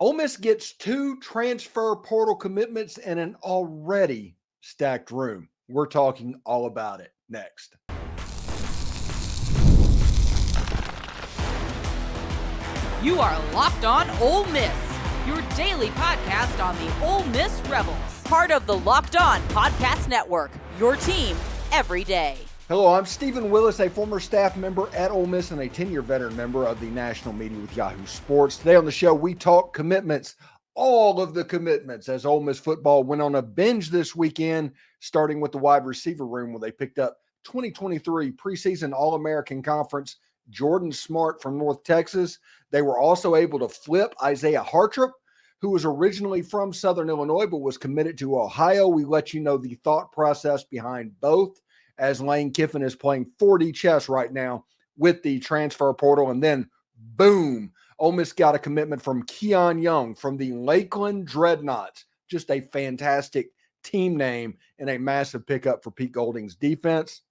Ole Miss gets 2 transfer portal commitments and an already stacked room. We're talking all about it next. You are Locked On Ole Miss, your daily podcast on the Ole Miss Rebels. Part of the Locked On Podcast Network, your team every day. Hello, I'm Stephen Willis, a former staff member at Ole Miss and a 10-year veteran member of the national media with Yahoo Sports. Today on the show, we talk commitments, all of the commitments, as Ole Miss football went on a binge this weekend, starting with the wide receiver room where they picked up 2023 Preseason All American Conference Jordan Smart from North Texas. They were also able to flip Izaiah Hartrup, who was originally from Southern Illinois but was committed to Ohio. We let you know the thought process behind both, as Lane Kiffin is playing 4D chess right now with the transfer portal. And then, boom, Ole Miss got a commitment from Keon Young from the Lakeland Dreadnoughts. Just a fantastic team name and a massive pickup for Pete Golding's defense.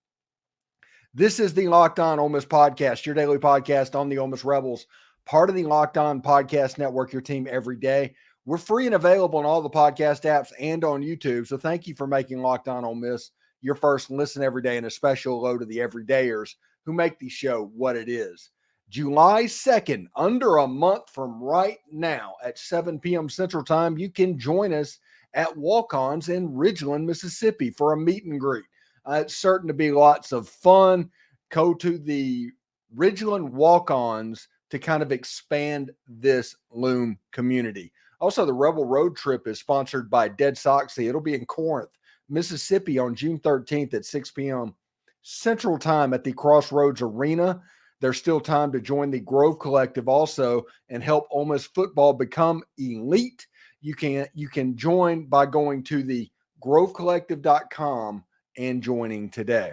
This is the Locked On Ole Miss Podcast, your daily podcast on the Ole Miss Rebels, part of the Locked On Podcast Network, your team every day. We're free and available on all the podcast apps and on YouTube, so thank you for making Locked On Ole Miss your first listen every day, and a special hello to the everydayers who make the show what it is. July 2nd, under a month from right now at 7 p.m. Central Time, you can join us at Walk-Ons in Ridgeland, Mississippi for a meet and greet. It's certain to be lots of fun. Go to the Ridgeland Walk-Ons to kind of expand this Loom community. Also, the Rebel Road Trip is sponsored by Dead Soxy. It'll be in Corinth, Mississippi on June 13th at 6 p.m. Central Time at the Crossroads Arena. There's still time to join the Grove Collective also and help Ole Miss football become elite. You can join by going to the grovecollective.com and joining today.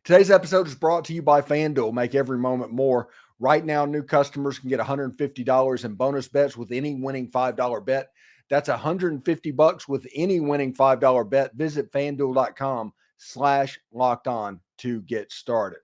Today's episode is brought to you by FanDuel. Make every moment more. Right now, new customers can get $150 in bonus bets with any winning $5 bet. That's $150 with any winning $5 bet. Visit FanDuel.com/locked-on to get started.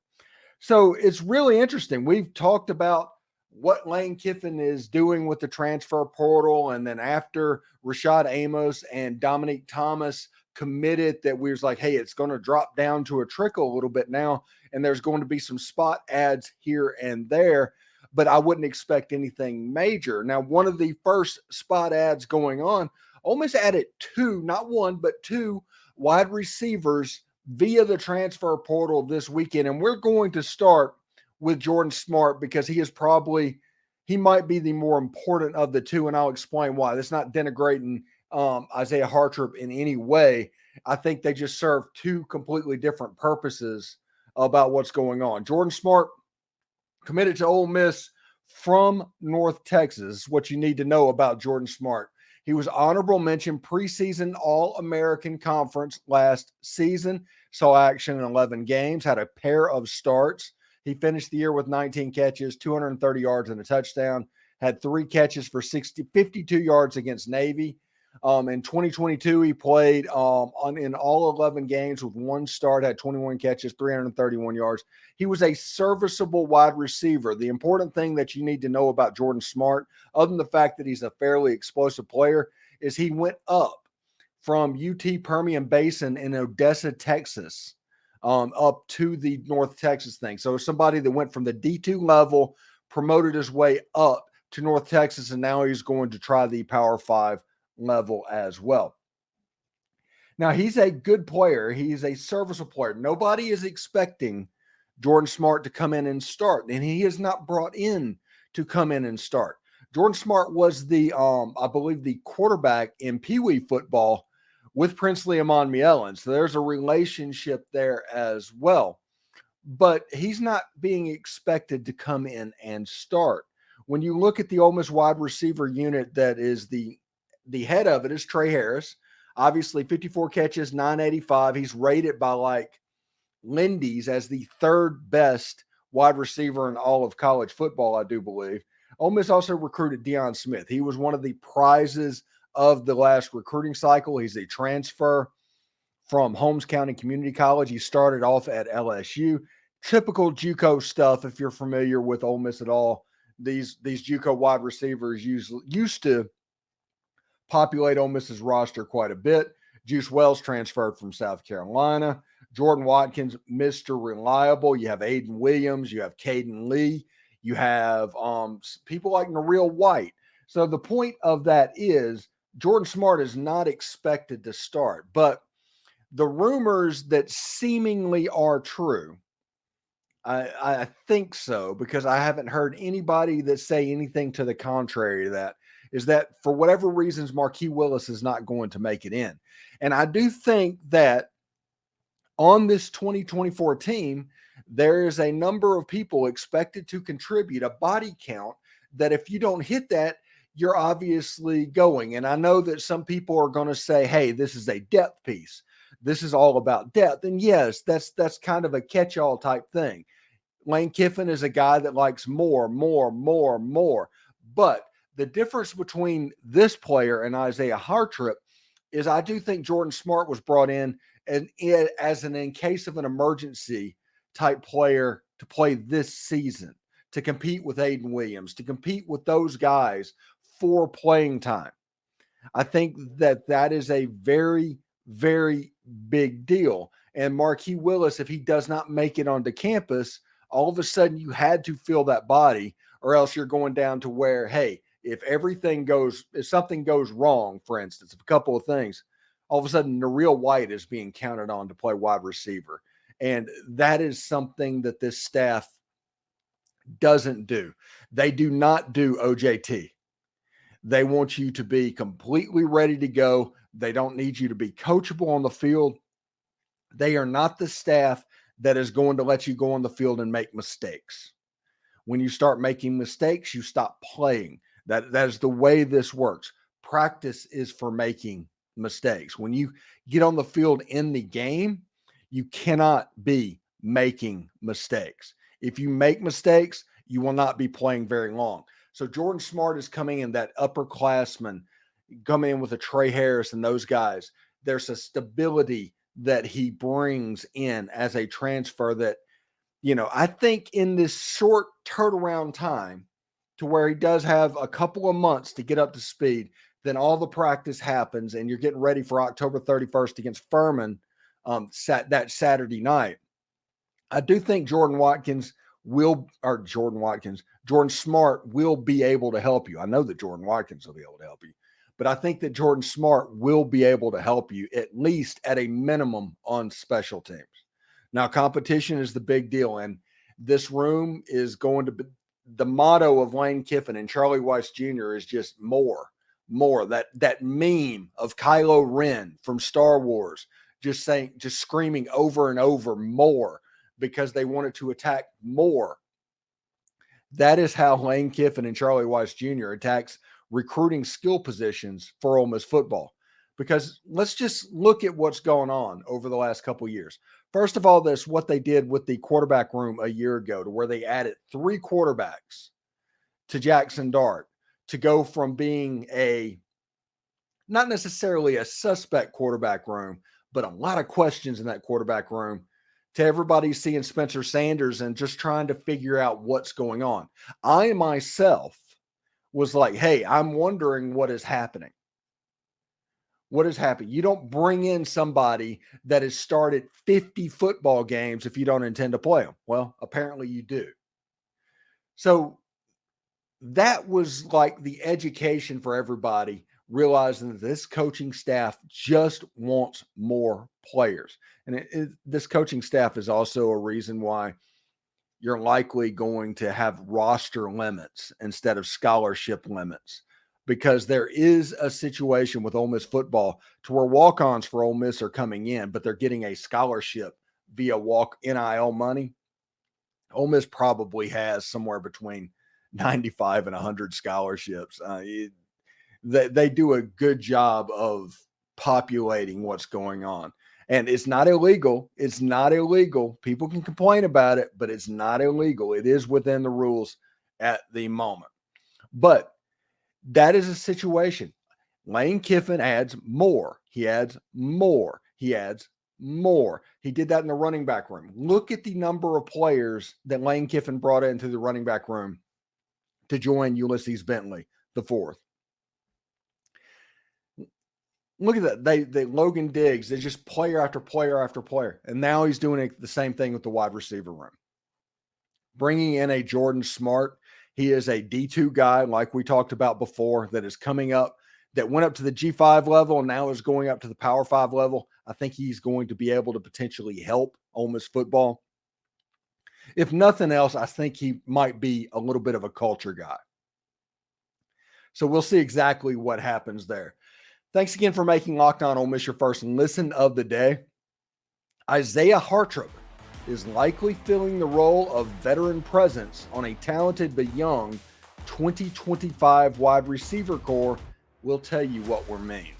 So it's really interesting. We've talked about what Lane Kiffin is doing with the transfer portal. And then after Rashad Amos and Dominique Thomas committed, that we was like, hey, it's going to drop down to a trickle a little bit now. And there's going to be some spot ads here and there, but I wouldn't expect anything major. Now, one of the first spot ads going on, Ole Miss added 2, not 1, but 2 wide receivers via the transfer portal this weekend. And we're going to start with Jordan Smart because he might be the more important of the 2. And I'll explain why. That's not denigrating Izaiah Hartrup in any way. I think they just serve 2 completely different purposes about what's going on. Jordan Smart committed to Ole Miss from North Texas. What you need to know about Jordan Smart. He was honorable mention preseason All American Conference last season. Saw action in 11 games, had a pair of starts. He finished the year with 19 catches, 230 yards and a touchdown. Had 3 catches for 52 yards against Navy. In 2022, he played in all 11 games with 1 start, had 21 catches, 331 yards. He was a serviceable wide receiver. The important thing that you need to know about Jordan Smart, other than the fact that he's a fairly explosive player, is he went up from UT Permian Basin in Odessa, Texas, up to the North Texas thing. So somebody that went from the D2 level, promoted his way up to North Texas, and now he's going to try the Power 5 level as well. Now, he's a good player. He's a serviceable player. Nobody is expecting Jordan Smart to come in and start, and he is not brought in to come in and start. Jordan Smart was the, I believe, the quarterback in Pee Wee football with Princely Amon-Mielon. So there's a relationship there as well. But he's not being expected to come in and start. When you look at the Ole Miss wide receiver unit, that is the head of it is Trey Harris. Obviously, 54 catches, 985. He's rated by like Lindy's as the 3rd best wide receiver in all of college football, I do believe. Ole Miss also recruited Deion Smith. He was one of the prizes of the last recruiting cycle. He's a transfer from Holmes County Community College. He started off at LSU. Typical JUCO stuff, if you're familiar with Ole Miss at all. these JUCO wide receivers used to populate Ole Miss's roster quite a bit. Juice Wells transferred from South Carolina. Jordan Watkins, Mr. Reliable. You have Ayden Williams. You have Cayden Lee. You have people like Nareel White. So the point of that is Jordan Smart is not expected to start. But the rumors that seemingly are true, I think so, because I haven't heard anybody that say anything to the contrary to that, is that for whatever reasons, Marquis Willis is not going to make it in. And I do think that on this 2024 team, there is a number of people expected to contribute a body count that if you don't hit that, you're obviously going. And I know that some people are going to say, hey, this is a depth piece. This is all about depth. And yes, that's kind of a catch-all type thing. Lane Kiffin is a guy that likes more. But the difference between this player and Izaiah Hartrup is I do think Jordan Smart was brought in as an in case of an emergency type player to play this season, to compete with Ayden Williams, to compete with those guys for playing time. I think that is a very, very big deal. And Marquis Willis, if he does not make it onto campus, all of a sudden you had to fill that body, or else you're going down to where, hey, if something goes wrong, for instance, a couple of things, all of a sudden Nareel White is being counted on to play wide receiver. And that is something that this staff doesn't do. They do not do OJT. They want you to be completely ready to go. They don't need you to be coachable on the field. They are not the staff that is going to let you go on the field and make mistakes. When you start making mistakes, you stop playing. That is the way this works. Practice is for making mistakes. When you get on the field in the game, you cannot be making mistakes. If you make mistakes, you will not be playing very long. So Jordan Smart is coming in, that upperclassman, coming in with a Trey Harris and those guys. There's a stability that he brings in as a transfer that, I think in this short turnaround time to where he does have a couple of months to get up to speed, then all the practice happens and you're getting ready for October 31st against Furman that Saturday night. I do think Jordan Smart will be able to help you. I know that Jordan Watkins will be able to help you, but I think that Jordan Smart will be able to help you at least at a minimum on special teams. Now, competition is the big deal, and this room is going to be the motto of Lane Kiffin and Charlie Weis Jr. is just more. That meme of Kylo Ren from Star Wars just screaming over and over more because they wanted to attack more. That is how Lane Kiffin and Charlie Weis Jr. attacks recruiting skill positions for Ole Miss football. Because let's just look at what's going on over the last couple of years. First of all, this what they did with the quarterback room a year ago, to where they added 3 quarterbacks to Jackson Dart to go from being not necessarily a suspect quarterback room, but a lot of questions in that quarterback room, to everybody seeing Spencer Sanders and just trying to figure out what's going on. I myself was like, hey, I'm wondering what is happening. What is happening? You don't bring in somebody that has started 50 football games if you don't intend to play them. Well, apparently you do. So that was like the education for everybody, realizing that this coaching staff just wants more players. And this coaching staff is also a reason why you're likely going to have roster limits instead of scholarship limits, because there is a situation with Ole Miss football to where walk-ons for Ole Miss are coming in, but they're getting a scholarship via NIL money. Ole Miss probably has somewhere between 95 and 100 scholarships. They do a good job of populating what's going on. And it's not illegal. It's not illegal. People can complain about it, but it's not illegal. It is within the rules at the moment. But that is a situation. Lane Kiffin adds more. He adds more. He adds more. He did that in the running back room. Look at the number of players that Lane Kiffin brought into the running back room to join Ulysses Bentley the fourth. Look at that. They Logan Diggs, they just player after player after player. And now he's doing the same thing with the wide receiver room. Bringing in a Jordan Smart. He is a D2 guy, like we talked about before, that is coming up, that went up to the G5 level and now is going up to the Power 5 level. I think he's going to be able to potentially help Ole Miss football. If nothing else, I think he might be a little bit of a culture guy. So we'll see exactly what happens there. Thanks again for making Locked On Ole Miss your first listen of the day. Izaiah Hartrup is likely filling the role of veteran presence on a talented but young 2025 wide receiver core. We'll tell you what we're mean.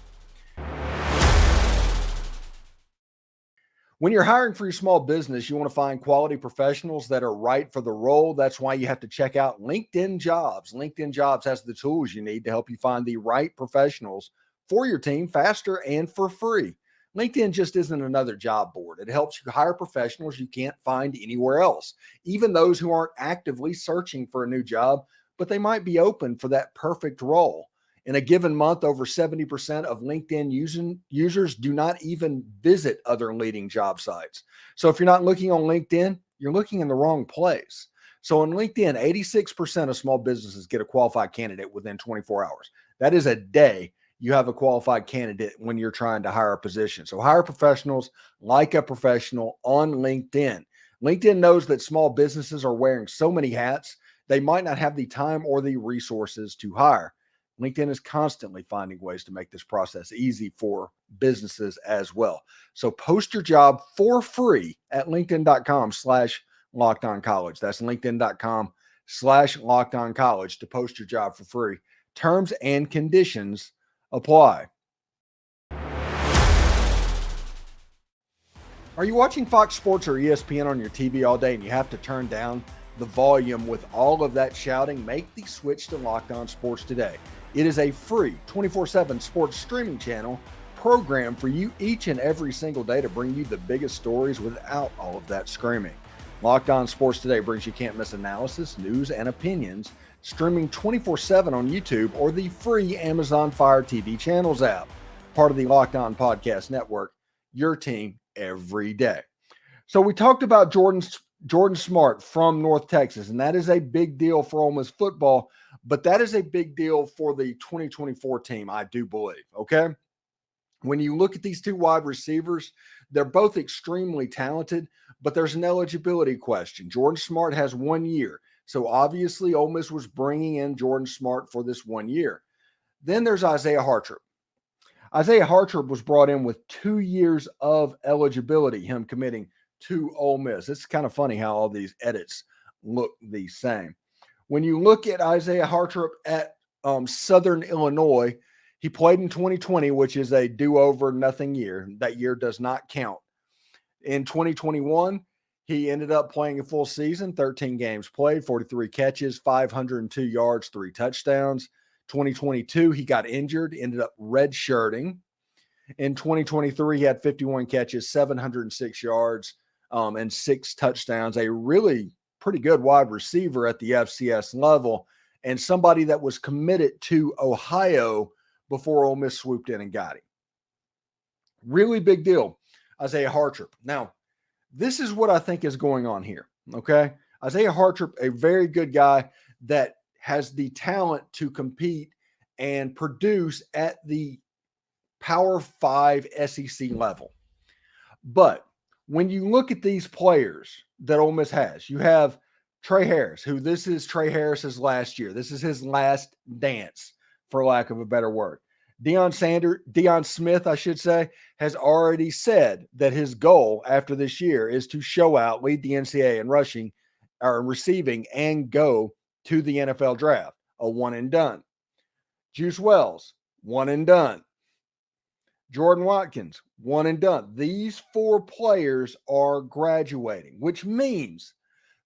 When you're hiring for your small business, you want to find quality professionals that are right for the role. That's why you have to check out LinkedIn Jobs. LinkedIn Jobs has the tools you need to help you find the right professionals for your team faster and for free. LinkedIn just isn't another job board. It helps you hire professionals you can't find anywhere else, even those who aren't actively searching for a new job, but they might be open for that perfect role. In a given month, over 70% of LinkedIn users do not even visit other leading job sites. So if you're not looking on LinkedIn, you're looking in the wrong place. So on LinkedIn, 86% of small businesses get a qualified candidate within 24 hours. That is a day you have a qualified candidate when you're trying to hire a position. So hire professionals like a professional on LinkedIn. LinkedIn knows that small businesses are wearing so many hats, they might not have the time or the resources to hire. LinkedIn is constantly finding ways to make this process easy for businesses as well. So post your job for free at linkedin.com/LockedOnCollege. That's linkedin.com/LockedOnCollege to post your job for free. Terms and conditions apply. Are you watching Fox Sports or ESPN on your TV all day and you have to turn down the volume with all of that shouting? Make the switch to Locked On Sports today. It is a free 24/7 sports streaming channel programmed for you each and every single day to bring you the biggest stories without all of that screaming. Locked On Sports Today brings you can't miss analysis, news, and opinions, streaming 24/7 on YouTube or the free Amazon Fire TV channels app. Part of the Locked On Podcast Network, your team every day. So we talked about Jordan Smart from North Texas, and that is a big deal for Ole Miss football, but that is a big deal for the 2024 team, I do believe, okay? When you look at these two wide receivers, they're both extremely talented, but there's an eligibility question. Jordan Smart has 1 year, so obviously Ole Miss was bringing in Jordan Smart for this 1 year. Then there's Izaiah Hartrup. Izaiah Hartrup was brought in with 2 years of eligibility, him committing to Ole Miss. It's kind of funny how all these edits look the same. When you look at Izaiah Hartrup at Southern Illinois, he played in 2020, which is a do-over nothing year. That year does not count. In 2021, he ended up playing a full season, 13 games played, 43 catches, 502 yards, 3 touchdowns. 2022, he got injured, ended up redshirting. In 2023, he had 51 catches, 706 yards, and 6 touchdowns. A really pretty good wide receiver at the FCS level, and somebody that was committed to Ohio before Ole Miss swooped in and got him. Really big deal, Izaiah Hartrup. Now, this is what I think is going on here, okay? Izaiah Hartrup, a very good guy that has the talent to compete and produce at the Power 5 SEC level. But when you look at these players that Ole Miss has, you have Trey Harris, who this is Trey Harris's last year. This is his last dance, for lack of a better word. Deion Smith, I should say, has already said that his goal after this year is to show out, lead the NCAA in rushing or receiving, and go to the NFL draft, a one and done. Juice Wells, one and done. Jordan Watkins, one and done. These 4 players are graduating, which means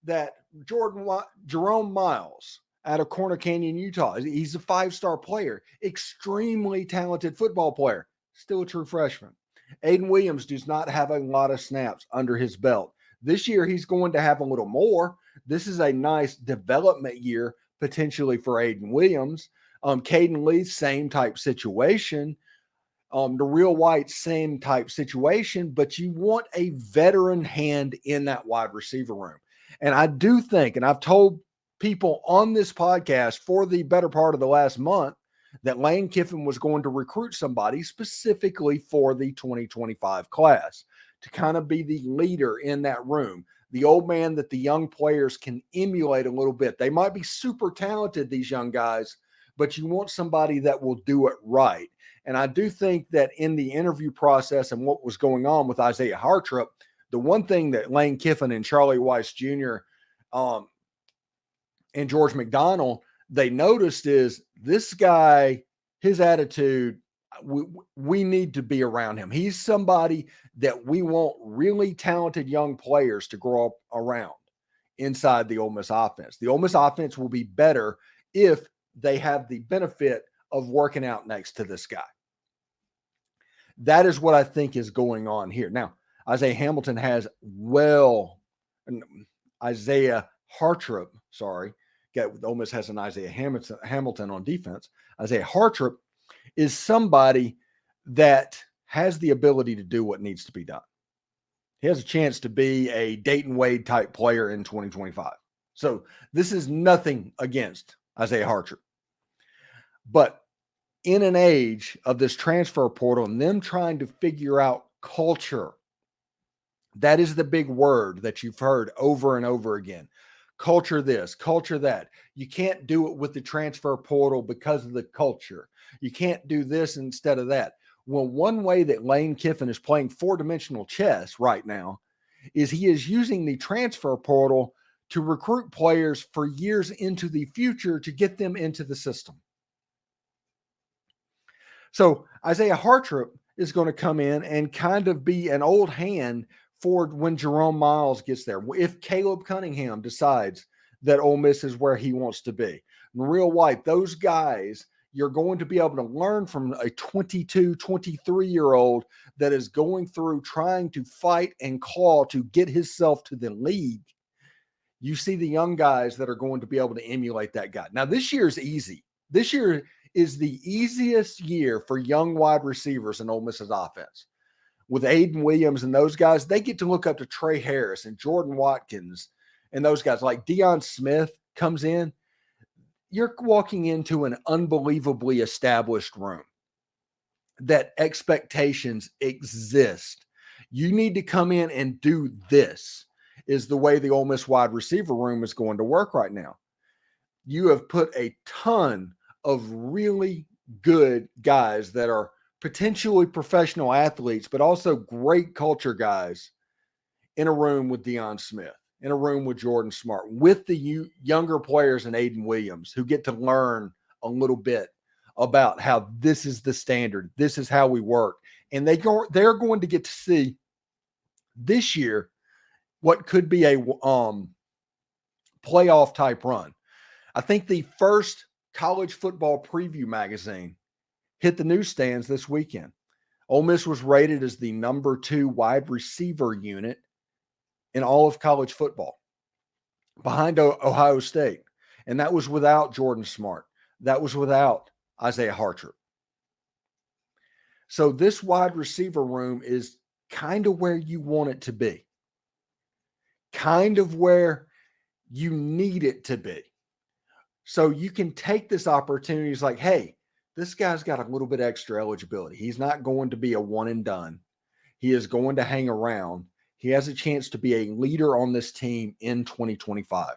that Jerome Myles out of Corner Canyon, Utah, he's a 5-star player, extremely talented football player, still a true freshman. Ayden Williams does not have a lot of snaps under his belt. This year, he's going to have a little more. This is a nice development year, potentially for Ayden Williams. Cayden Lee, same type situation. The Real White, same type situation, but you want a veteran hand in that wide receiver room. And I do think, and I've told people on this podcast for the better part of the last month, that Lane Kiffin was going to recruit somebody specifically for the 2025 class to kind of be the leader in that room, the old man that the young players can emulate a little bit. They might be super talented, these young guys, but you want somebody that will do it right. And I do think that in the interview process and what was going on with Izaiah Hartrup, the one thing that Lane Kiffin and Charlie Weis Jr. And George McDonald, they noticed is this guy, his attitude, we need to be around him. He's somebody that we want really talented young players to grow up around inside the Ole Miss offense. The Ole Miss offense will be better if they have the benefit of working out next to this guy. That is what I think is going on here. Now, Isaiah Hartrup, Ole Miss has an Isaiah Hamilton on defense. Isaiah Hartrup is somebody that has the ability to do what needs to be done. He has a chance to be a Dayton Wade type player in 2025. So this is nothing against Izaiah Hartrup. But in an age of this transfer portal and them trying to figure out culture, that is the big word that you've heard over and over again. Culture this, culture that. You can't do it with the transfer portal because of the culture. You can't do this instead of that. Well, one way that Lane Kiffin is playing four-dimensional chess right now is he is using the transfer portal to recruit players for years into the future to get them into the system. So Izaiah Hartrup is going to come in and kind of be an old hand for when Jerome Myles gets there. If Caleb Cunningham decides that Ole Miss is where he wants to be. Real White, those guys, you're going to be able to learn from a 22, 23-year-old that is going through trying to fight and claw to get himself to the league. You see the young guys that are going to be able to emulate that guy. Now, this year is easy. This year is the easiest year for young wide receivers in Ole Miss's offense. With Ayden Williams and those guys, they get to look up to Trey Harris and Jordan Watkins and those guys. Like Deion Smith comes in, you're walking into an unbelievably established room that expectations exist. You need to come in and do this, is the way the Ole Miss wide receiver room is going to work right now. You have put a ton of really good guys that are potentially professional athletes, but also great culture guys in a room with Deion Smith, in a room with Jordan Smart, with the younger players and Ayden Williams who get to learn a little bit about how this is the standard. This is how we work. And they're going to get to see this year what could be a playoff type run. I think the first college football preview magazine hit the newsstands this weekend. Ole Miss was rated as the number 2 wide receiver unit in all of college football, behind Ohio State. And that was without Jordan Smart. That was without Izaiah Hartrup. So this wide receiver room is kind of where you want it to be, kind of where you need it to be. So you can take this opportunity. It's like, hey, this guy's got a little bit extra eligibility. He's not going to be a one and done. He is going to hang around. He has a chance to be a leader on this team in 2025.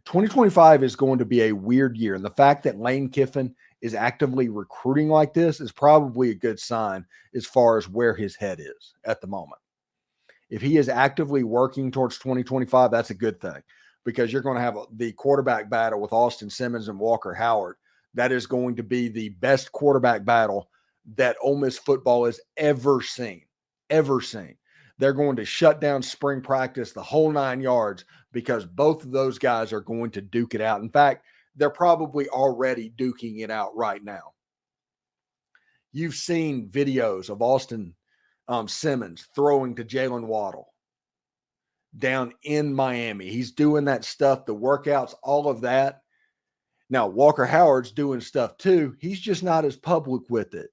2025 is going to be a weird year. And the fact that Lane Kiffin is actively recruiting like this is probably a good sign as far as where his head is at the moment. If he is actively working towards 2025, that's a good thing, because you're going to have the quarterback battle with Austin Simmons and Walker Howard. That is going to be the best quarterback battle that Ole Miss football has ever seen. They're going to shut down spring practice, the whole 9 yards, because both of those guys are going to duke it out. In fact, they're probably already duking it out right now. You've seen videos of Austin Simmons throwing to Jalen Waddle down in Miami. He's doing that stuff, the workouts, all of that. Now, Walker Howard's doing stuff too. He's just not as public with it.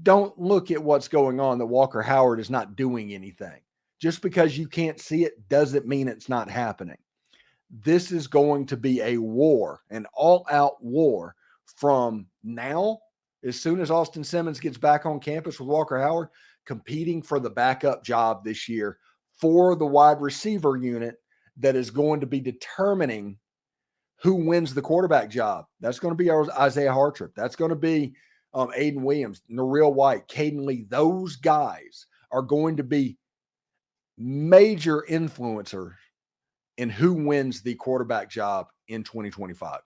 Don't look at what's going on that Walker Howard is not doing anything. Just because you can't see it doesn't mean it's not happening. This is going to be a war, an all-out war from now, as soon as Austin Simmons gets back on campus with Walker Howard, competing for the backup job this year for the wide receiver unit that is going to be determining who wins the quarterback job. That's going to be Izaiah Hartrup. That's going to be Ayden Williams, Nareel White, Cayden Lee. Those guys are going to be major influencers in who wins the quarterback job in 2025.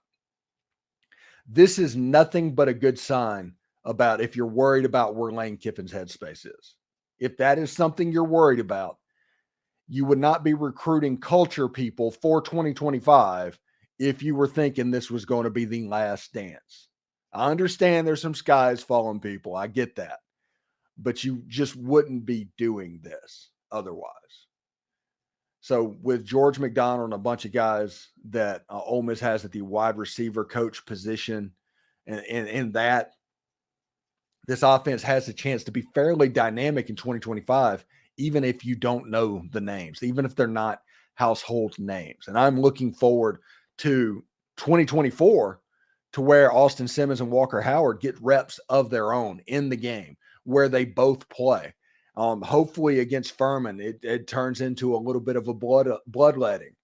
This is nothing but a good sign about if you're worried about where Lane Kiffin's headspace is. If that is something you're worried about, you would not be recruiting culture people for 2025 if you were thinking this was going to be the last dance. I understand there's some skies falling people. I get that. But you just wouldn't be doing this otherwise. So with George McDonald and a bunch of guys that Ole Miss has at the wide receiver coach position, and in that, this offense has a chance to be fairly dynamic in 2025, even if you don't know the names, even if they're not household names. And I'm looking forward to 2024 to where Austin Simmons and Walker Howard get reps of their own in the game where they both play. Hopefully against Furman, it turns into a little bit of a bloodletting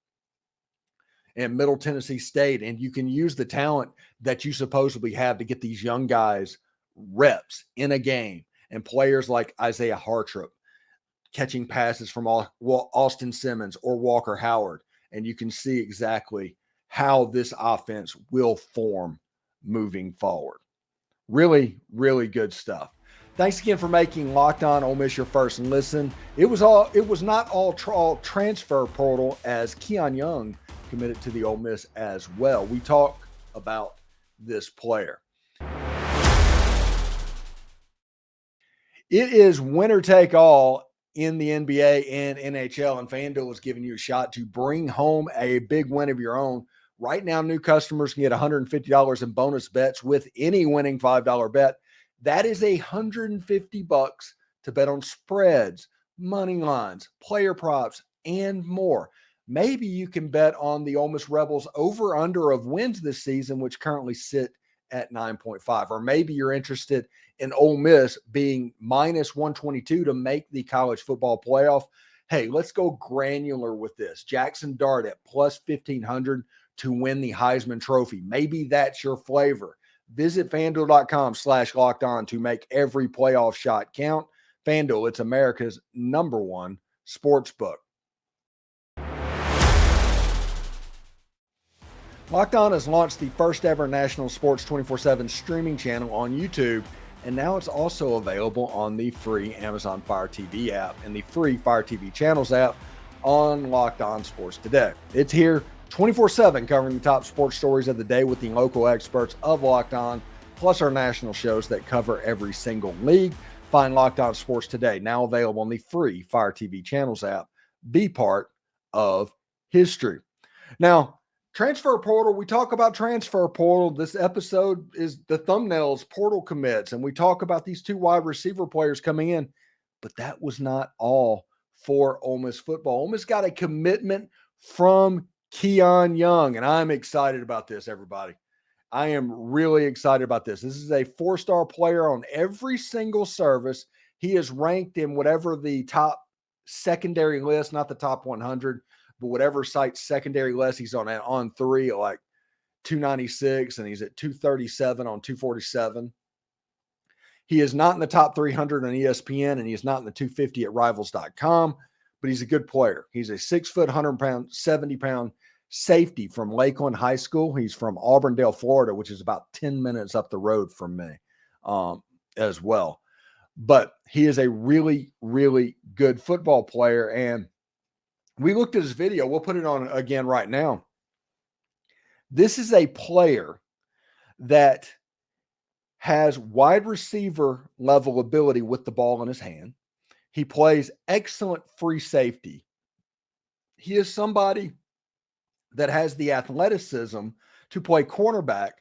in Middle Tennessee State, and you can use the talent that you supposedly have to get these young guys reps in a game, and players like Izaiah Hartrup catching passes from Austin Simmons or Walker Howard, and you can see exactly how this offense will form moving forward. Really, really good stuff. Thanks again for making Locked On Ole Miss your first listen. It was not all transfer portal, as Keon Young committed to the Ole Miss as well. We talk about this player. It is winner take all in the NBA and NHL, and FanDuel is giving you a shot to bring home a big win of your own. Right now, new customers can get $150 in bonus bets with any winning $5 bet. That is $150 to bet on spreads, money lines, player props, and more. Maybe you can bet on the Ole Miss Rebels over-under of wins this season, which currently sit at 9.5. Or maybe you're interested in Ole Miss being minus 122 to make the college football playoff. Hey, let's go granular with this. Jackson Dart at plus 1,500 to win the Heisman Trophy. Maybe that's your flavor. Visit FanDuel.com/lockedon to make every playoff shot count. FanDuel, it's America's #1 sports book. Locked On has launched the first ever national sports 24/7 streaming channel on YouTube, and now it's also available on the free Amazon Fire TV app and the free Fire TV channels app on Locked On Sports Today. It's here 24/7 covering the top sports stories of the day with the local experts of Locked On, plus our national shows that cover every single league. Find Locked On Sports Today, now available on the free Fire TV channels app. Be part of history. Now, transfer portal, we talk about transfer portal. This episode is the thumbnails portal commits, and we talk about these two wide receiver players coming in, but that was not all for Ole Miss football. Ole Miss got a commitment from Keon Young, and I'm excited about this, everybody. I am really excited about this. This is a 4-star player on every single service. He is ranked in whatever the top secondary list, not the top 100, but whatever site's secondary list he's on 3 at like 296, and he's at 237 on 247. He is not in the top 300 on ESPN, and he is not in the 250 at Rivals.com, but he's a good player. He's a 6 foot, 100-pound, 70-pound safety from Lakeland High School. He's from Auburndale, Florida, which is about 10 minutes up the road from me as well. But he is a really, really good football player, and we looked at his video. We'll put it on again right now. This is a player that has wide receiver level ability with the ball in his hand. He plays excellent free safety. He is somebody that has the athleticism to play cornerback.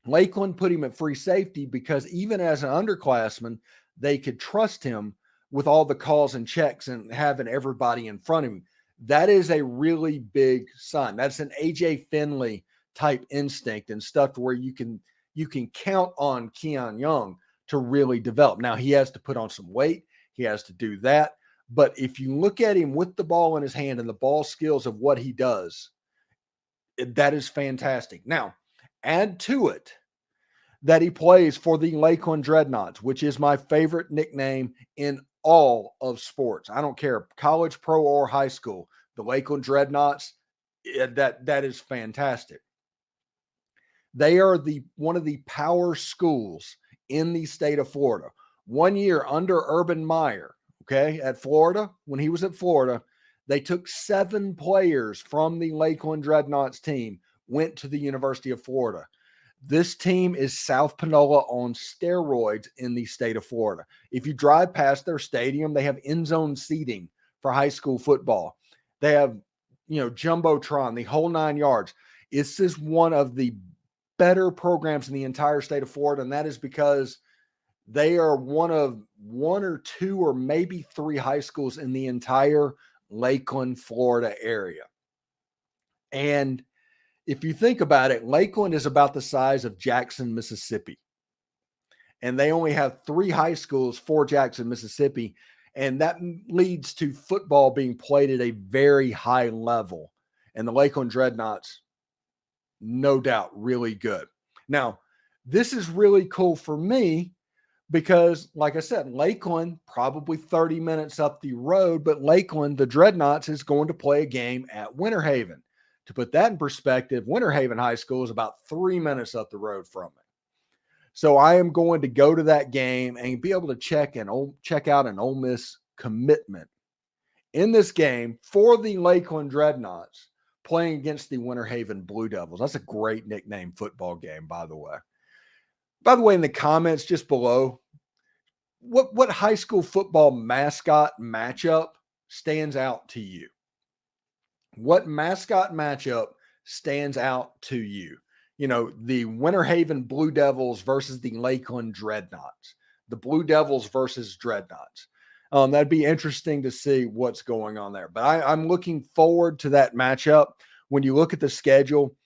Lakeland put him at free safety because even as an underclassman, they could trust him with all the calls and checks and having everybody in front of him. That is a really big sign. That's an AJ Finley type instinct and stuff where you can count on Keon Young to really develop. Now, he has to put on some weight. He has to do that. But if you look at him with the ball in his hand and the ball skills of what he does, that is fantastic. Now, add to it that he plays for the Lakeland Dreadnoughts, which is my favorite nickname in all of sports. I don't care, college, pro, or high school. The Lakeland Dreadnoughts, that is fantastic. They are one of the power schools in the state of Florida. 1 year under Urban Meyer, at Florida, when he was at Florida, they took 7 players from the Lakeland Dreadnoughts team, went to the University of Florida. This team is South Panola on steroids in the state of Florida. If you drive past their stadium, they have end zone seating for high school football. They have, Jumbotron, the whole 9 yards. This is one of the better programs in the entire state of Florida, and that is because they are one of 1 or 2 or maybe 3 high schools in the entire Lakeland, Florida area. And if you think about it, Lakeland is about the size of Jackson, Mississippi. And they only have 3 high schools for Jackson, Mississippi. And that leads to football being played at a very high level. And the Lakeland Dreadnoughts, no doubt, really good. Now, this is really cool for me because, like I said, Lakeland, probably 30 minutes up the road, but Lakeland, the Dreadnoughts, is going to play a game at Winter Haven. To put that in perspective, Winter Haven High School is about 3 minutes up the road from it. So I am going to go to that game and be able to check out an Ole Miss commitment in this game for the Lakeland Dreadnoughts playing against the Winter Haven Blue Devils. That's a great nickname football game, by the way. By the way, in the comments just below, what high school football mascot matchup stands out to you? What mascot matchup stands out to you? The Winter Haven Blue Devils versus the Lakeland Dreadnoughts, the Blue Devils versus Dreadnoughts. That'd be interesting to see what's going on there. But I'm looking forward to that matchup. When you look at the schedule,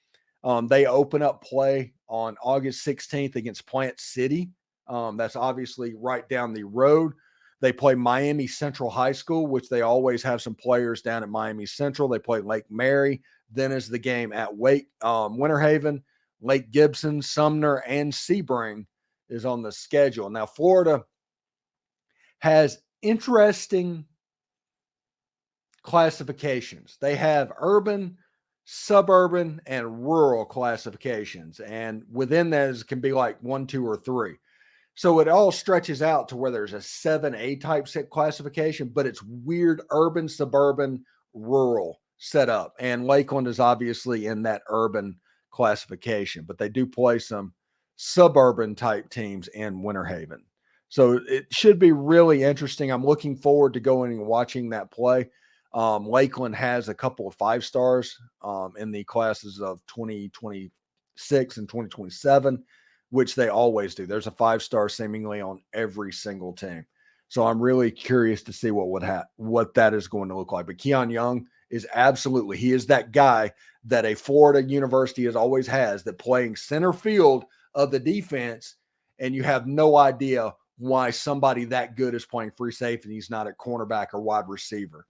they open up play on August 16th against Plant City. That's obviously right down the road. They play Miami Central High School, which they always have some players down at Miami Central. They play Lake Mary. Then is the game at Winter Haven, Lake Gibson, Sumner, and Sebring is on the schedule. Now, Florida has interesting classifications. They have urban, suburban, and rural classifications. And within those can be like 1, 2, or 3. So it all stretches out to where there's a 7A type set classification, but it's weird urban, suburban, rural setup. And Lakeland is obviously in that urban classification, but they do play some suburban type teams in Winter Haven. So it should be really interesting. I'm looking forward to going and watching that play. Lakeland has a couple of 5 stars in the classes of 2026 and 2027. Which they always do. There's a 5-star seemingly on every single team. So I'm really curious to see what that is going to look like. But Keon Young is absolutely, he is that guy that a Florida university always has, that playing center field of the defense, and you have no idea why somebody that good is playing free safety and he's not at cornerback or wide receiver.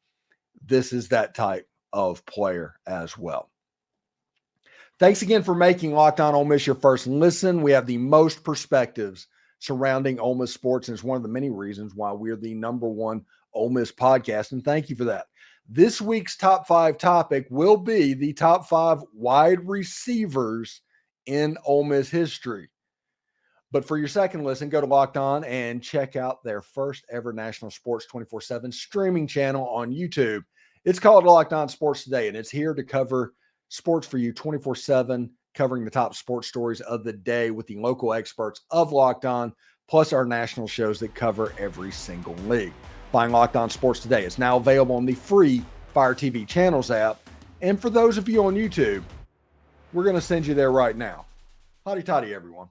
This is that type of player as well. Thanks again for making Locked On Ole Miss your first listen. We have the most perspectives surrounding Ole Miss sports, and it's one of the many reasons why we're the #1 Ole Miss podcast, and thank you for that. This week's top 5 topic will be the top 5 wide receivers in Ole Miss history. But for your second listen, go to Locked On and check out their first ever national sports 24/7 streaming channel on YouTube. It's called Locked On Sports Today, and it's here to cover sports for you 24/7, covering the top sports stories of the day with the local experts of Locked On, plus our national shows that cover every single league. Find Locked On Sports Today. It's now available on the free Fire TV Channels app. And for those of you on YouTube, we're going to send you there right now. Hotty toddy, everyone.